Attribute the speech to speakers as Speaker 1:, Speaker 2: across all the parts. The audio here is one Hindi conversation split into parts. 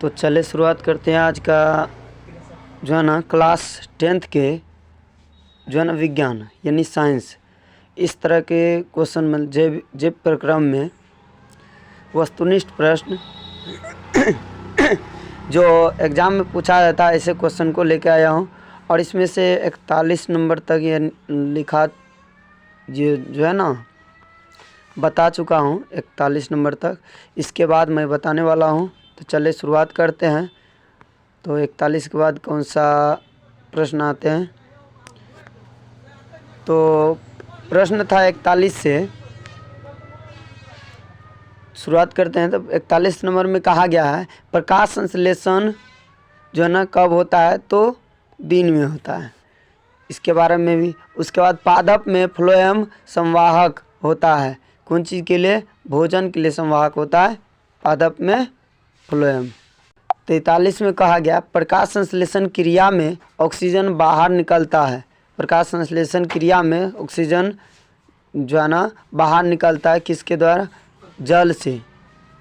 Speaker 1: तो चले शुरुआत करते हैं आज का जो है ना क्लास 10th के जो है ना विज्ञान यानी साइंस, इस तरह के क्वेश्चन में जैव प्रक्रम में वस्तुनिष्ठ प्रश्न जो एग्ज़ाम में पूछा जाता है ऐसे क्वेश्चन को लेकर आया हूँ। और इसमें से 41 नंबर तक ये लिखा जो है ना बता चुका हूँ 41 नंबर तक। इसके बाद मैं बताने वाला हूँ, तो चले शुरुआत करते हैं। तो 41 के बाद कौन सा प्रश्न आते हैं, तो प्रश्न था 41 से शुरुआत करते हैं। तो 41 नंबर में कहा गया है प्रकाश संश्लेषण जो है ना कब होता है, तो दिन में होता है, इसके बारे में भी। उसके बाद पादप में फ्लोएम संवाहक होता है, कौन चीज़ के लिए? भोजन के लिए संवाहक होता है पादप में फ्लोएम। 43 में कहा गया प्रकाश संश्लेषण क्रिया में ऑक्सीजन बाहर निकलता है। प्रकाश संश्लेषण क्रिया में ऑक्सीजन जो है ना बाहर निकलता है, किसके द्वारा? जल से।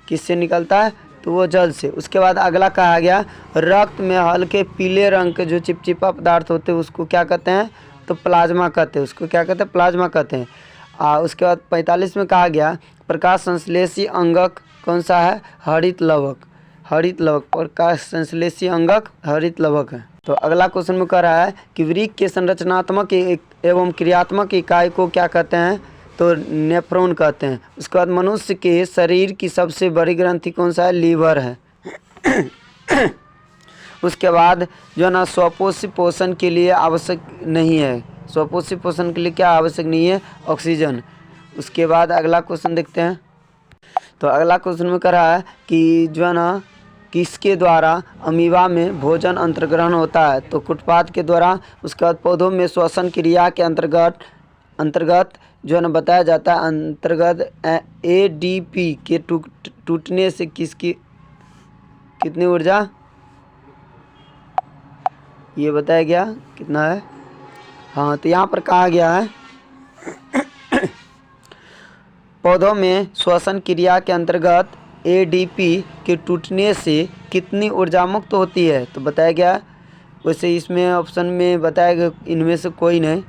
Speaker 1: किससे निकलता है? तो वो जल से। उसके बाद अगला कहा गया रक्त में हल्के पीले रंग के जो चिपचिपा पदार्थ होते हैं उसको क्या कहते हैं? तो प्लाज्मा कहते हैं। उसको क्या कहते हैं? प्लाज्मा कहते हैं। उसके बाद 45 में कहा गया प्रकाश संश्लेषी अंगक कौन सा है? हरित लवक। हरित लवक, प्रकाश संश्लेषी अंगक हरित लवक है। तो अगला क्वेश्चन में कह रहा है कि वृक्क के संरचनात्मक एवं क्रियात्मक इकाई को क्या कहते हैं? तो नेफ्रॉन कहते हैं। उसके बाद मनुष्य के शरीर की सबसे बड़ी ग्रंथि कौन सा है? लीवर है। उसके बाद जो है ना स्वपोषी पोषण के लिए आवश्यक नहीं है। स्वपोषी पोषण के लिए क्या आवश्यक नहीं है? ऑक्सीजन। उसके बाद अगला क्वेश्चन देखते हैं। तो अगला क्वेश्चन में कह रहा है कि जो है ना किसके द्वारा अमीबा में भोजन अंतर्ग्रहण होता है? तो कुटपाद के द्वारा। उसके बाद पौधों में श्वसन क्रिया के अंतर्गत जो है ना बताया जाता है अंतर्गत ADP के टूटने से किसकी कितनी ऊर्जा ये बताया गया कितना है? हाँ, तो यहाँ पर कहा गया है पौधों में श्वसन क्रिया के अंतर्गत ADP के टूटने से कितनी ऊर्जा मुक्त होती है? तो बताया गया। वैसे इसमें ऑप्शन में बताया गया इनमें से कोई नहीं,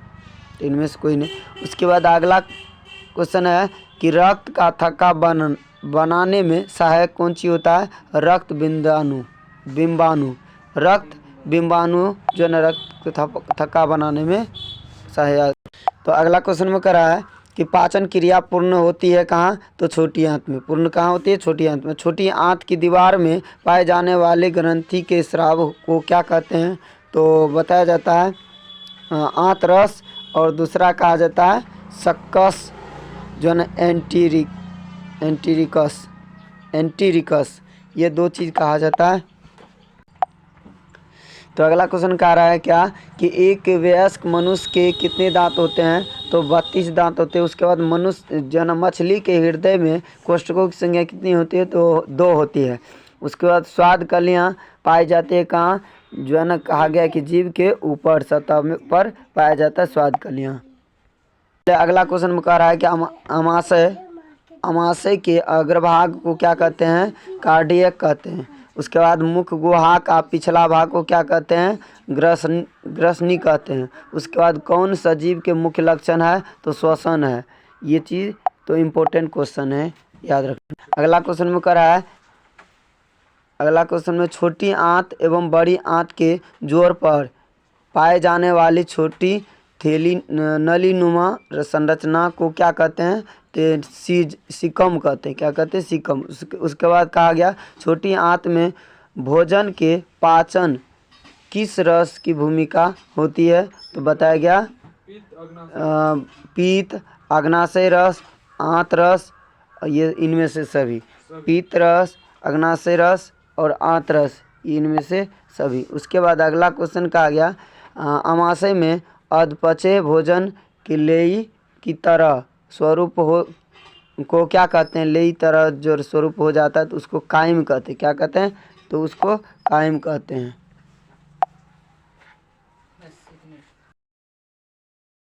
Speaker 1: इनमें से कोई नहीं। उसके बाद अगला क्वेश्चन है कि रक्त का थक्का बनाने में सहायक कौन सी होता है? रक्त बिंबाणु। रक्त बिंबाणु जो है ना रक्त थक्का बनाने में सहायक। तो अगला क्वेश्चन में कह रहा है कि पाचन क्रिया पूर्ण होती है कहाँ? तो छोटी आंत में। पूर्ण कहाँ होती है? छोटी आंत में। छोटी आंत की दीवार में पाए जाने वाले ग्रंथि के स्राव को क्या कहते हैं? तो बताया जाता है आंत रस, और दूसरा कहा जाता है सक्कस जो है ना एंटीरिकस। ये दो चीज़ कहा जाता है। तो अगला क्वेश्चन कह रहा है क्या कि एक वयस्क मनुष्य के कितने दांत होते हैं? तो 32 दांत होते हैं। उसके बाद मनुष्य जो है ना मछली के हृदय में कोष्ठकों की संख्या कितनी होती है? तो 2 होती है। उसके बाद स्वाद कलियाँ पाई जाती है कहाँ? जो है ना कहा गया कि जीभ के ऊपर सतह पर पाया जाता है स्वाद कलियाँ। अगला क्वेश्चन में कह रहा है कि अमाशय के अग्रभाग को क्या कहते हैं? कार्डियक कहते हैं। उसके बाद मुख्य गुहा का पिछला भाग को क्या कहते हैं? ग्रसनी कहते हैं। उसके बाद कौन सजीव के मुख्य लक्षण है? तो श्वसन है। ये चीज़ तो इम्पोर्टेंट क्वेश्चन है, याद रखना। अगला क्वेश्चन में कह रहा है अगला क्वेश्चन में छोटी आंत एवं बड़ी आंत के जोड़ पर पाए जाने वाली छोटी थैली नलीनुमा संरचना को क्या कहते हैं? तो सीकम कहते हैं। क्या कहते हैं? सीकम। उसके बाद कहा गया छोटी आंत में भोजन के पाचन किस रस की भूमिका होती है? तो बताया गया पीत, अग्नाशय रस, आंत रस, ये इनमें से सभी। पीत रस, अग्नाशय रस और आंत रस, इनमें से सभी। उसके बाद अगला क्वेश्चन कहा गया अमाशय में अधपचे भोजन के लेई की तरह स्वरूप को क्या कहते हैं? लेई तरह जो स्वरूप हो जाता है तो उसको कायम कहते हैं। क्या कहते हैं? तो उसको कायम कहते हैं।